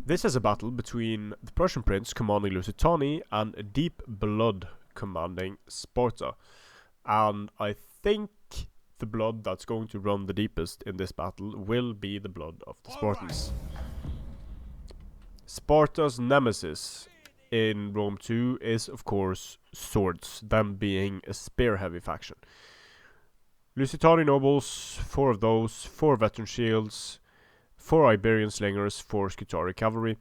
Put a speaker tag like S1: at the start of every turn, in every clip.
S1: This is a battle between the Prussian prince commanding Lusitani and Deep Blood commanding Sparta. And I think the blood that's going to run the deepest in this battle will be the blood of the Spartans. Sparta's nemesis in Rome 2 is, of course, swords, them being a spear-heavy faction. Lusitani nobles, 4 of those, 4 veteran shields, 4 Iberian slingers, 4 Scutari cavalry.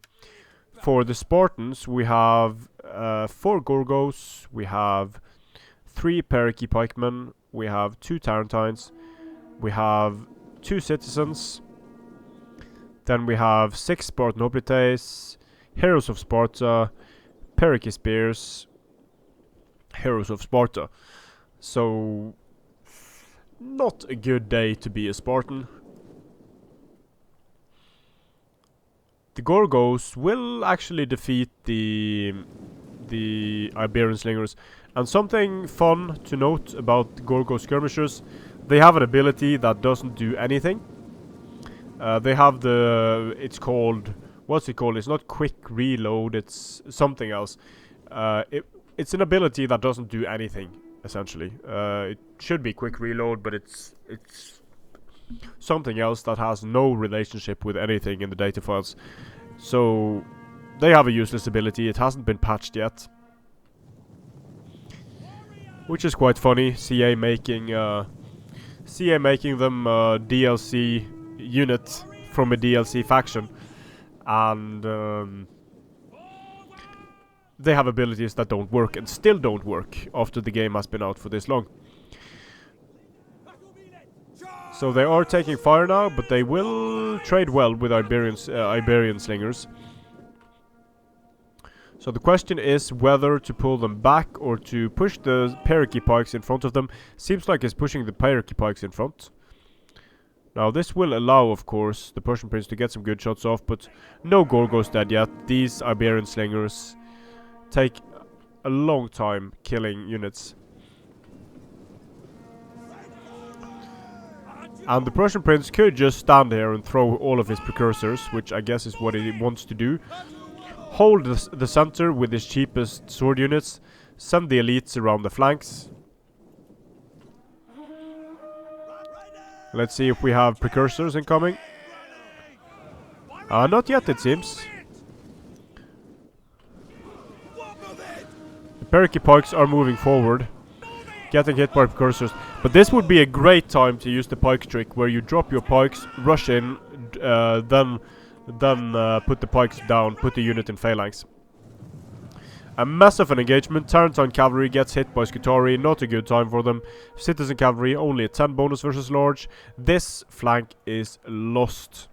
S1: For the Spartans, we have 4 Gorgos, we have 3 Periki pikemen, we have 2 Tarentines, we have 2 citizens, then we have 6 Spartan hoplites, heroes of Sparta, Periki spears, heroes of Sparta. So, not a good day to be a Spartan. The Gorgos will actually defeat the Iberian slingers. And something fun to note about the Gorgo skirmishers, they have an ability that doesn't do anything. They have it's called, what's it called? It's not quick reload, it's something else. It's an ability that doesn't do anything, essentially. It should be quick reload, but it's something else that has no relationship with anything in the data files. So they have a useless ability. It hasn't been patched yet, which is quite funny. CA making them a DLC unit from a DLC faction, and they have abilities that don't work and still don't work after the game has been out for this long. So they are taking fire now, but they will trade well with Iberian slingers. So the question is whether to pull them back or to push the Periki pikes in front of them. Seems like it's pushing the Periki pikes in front. Now this will allow, of course, the Prussian prince to get some good shots off, but no Gorgos dead yet. These Iberian slingers take a long time killing units. And the Prussian prince could just stand here and throw all of his precursors, which I guess is what he wants to do. Hold the center with his cheapest sword units. Send the elites around the flanks. Let's see if we have precursors incoming. Not yet, it seems. The Periki pikes are moving forward, getting hit by precursors. But this would be a great time to use the pike trick, where you drop your pikes, rush in, then put the pikes down, put the unit in phalanx. A mess of an engagement. Tarentine cavalry gets hit by Scutari, not a good time for them. Citizen cavalry only a 10 bonus versus large. This flank is lost.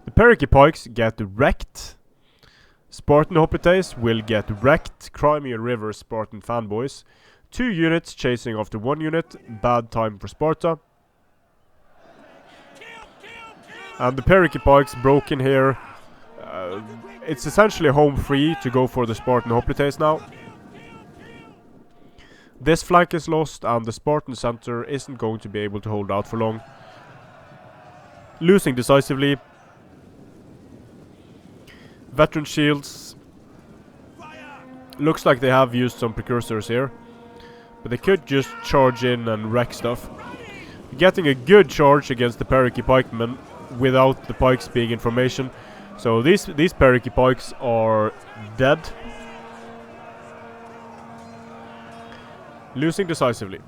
S1: The Periki pikes get wrecked. Spartan hoplites will get wrecked. Crimea River Spartan fanboys. 2 units chasing after 1 unit. Bad time for Sparta. And the Periki pikes broken here. It's essentially home free to go for the Spartan hoplites now. This flank is lost, and the Spartan center isn't going to be able to hold out for long. Losing decisively. Veteran shields. Looks like they have used some precursors here, but they could just charge in and wreck stuff. Getting a good charge against the Periki pikemen without the pikes being in formation. So these Periki pikes are dead. Losing decisively.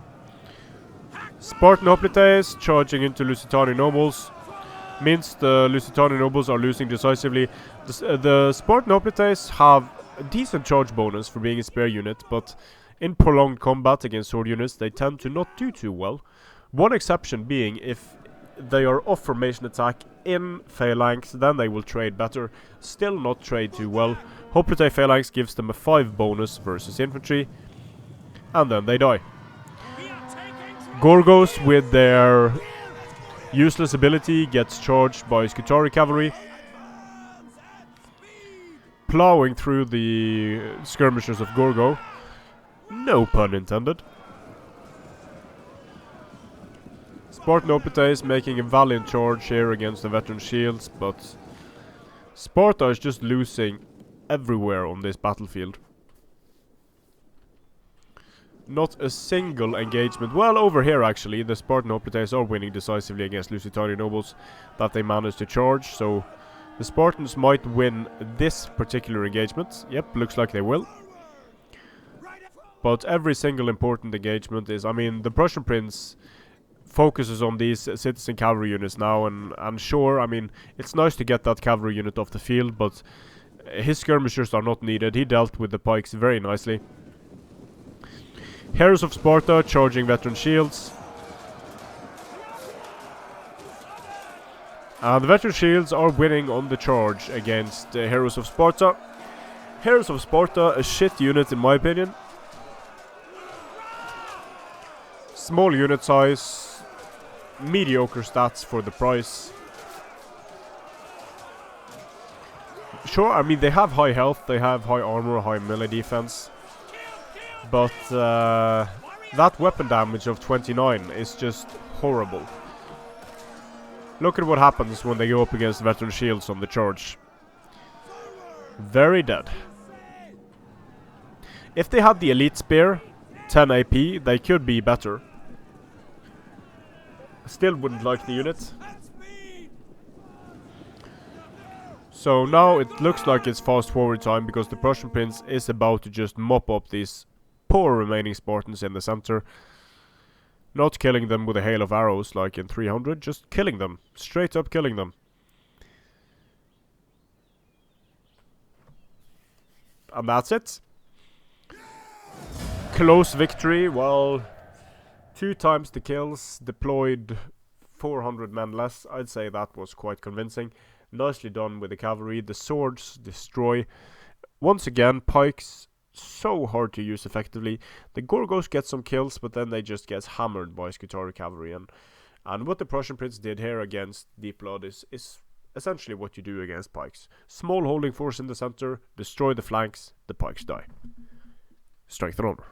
S1: Spartan hoplites charging into Lusitani nobles. Means the Lusitani nobles are losing decisively. The Spartan hoplites have a decent charge bonus for being a spear unit, but in prolonged combat against sword units they tend to not do too well. One exception being if they are off formation attack in phalanx, then they will trade better. Still not trade too well. Hoplite phalanx gives them a 5 bonus versus infantry, and then they die. Gorgos with their useless ability gets charged by Scutari cavalry, plowing through the skirmishers of Gorgo. No pun intended. Spartan hoplites making a valiant charge here against the veteran shields, but Sparta is just losing everywhere on this battlefield. Not a single engagement. Well, over here actually, the Spartan hoplites are winning decisively against Lusitani nobles that they managed to charge, so the Spartans might win this particular engagement. Yep, looks like they will. But every single important engagement is, I mean, the Prussian prince focuses on these citizen cavalry units now, and sure, I mean, it's nice to get that cavalry unit off the field, but his skirmishers are not needed. He dealt with the pikes very nicely. Heroes of Sparta charging veteran shields. And the veteran shields are winning on the charge against Heroes of Sparta. Heroes of Sparta, a shit unit in my opinion. Small unit size, mediocre stats for the price. Sure, I mean, they have high health, they have high armor, high melee defense. But that weapon damage of 29 is just horrible. Look at what happens when they go up against veteran shields on the charge. Very dead. If they had the elite spear, 10 AP, they could be better. Still wouldn't like the unit. So now it looks like it's fast forward time, because the Prussian prince is about to just mop up these poor remaining Spartans in the center. Not killing them with a hail of arrows like in 300, just killing them. Straight up killing them. And that's it. Close victory, well, 2 times the kills, deployed 400 men less. I'd say that was quite convincing. Nicely done with the cavalry. The swords destroy. Once again, pikes, so hard to use effectively. The Gorgos get some kills, but then they just get hammered by Scutari cavalry. And what the Prussian prince did here against Deep Blood is essentially what you do against pikes. Small holding force in the center, destroy the flanks, the pikes die. Strength and honor.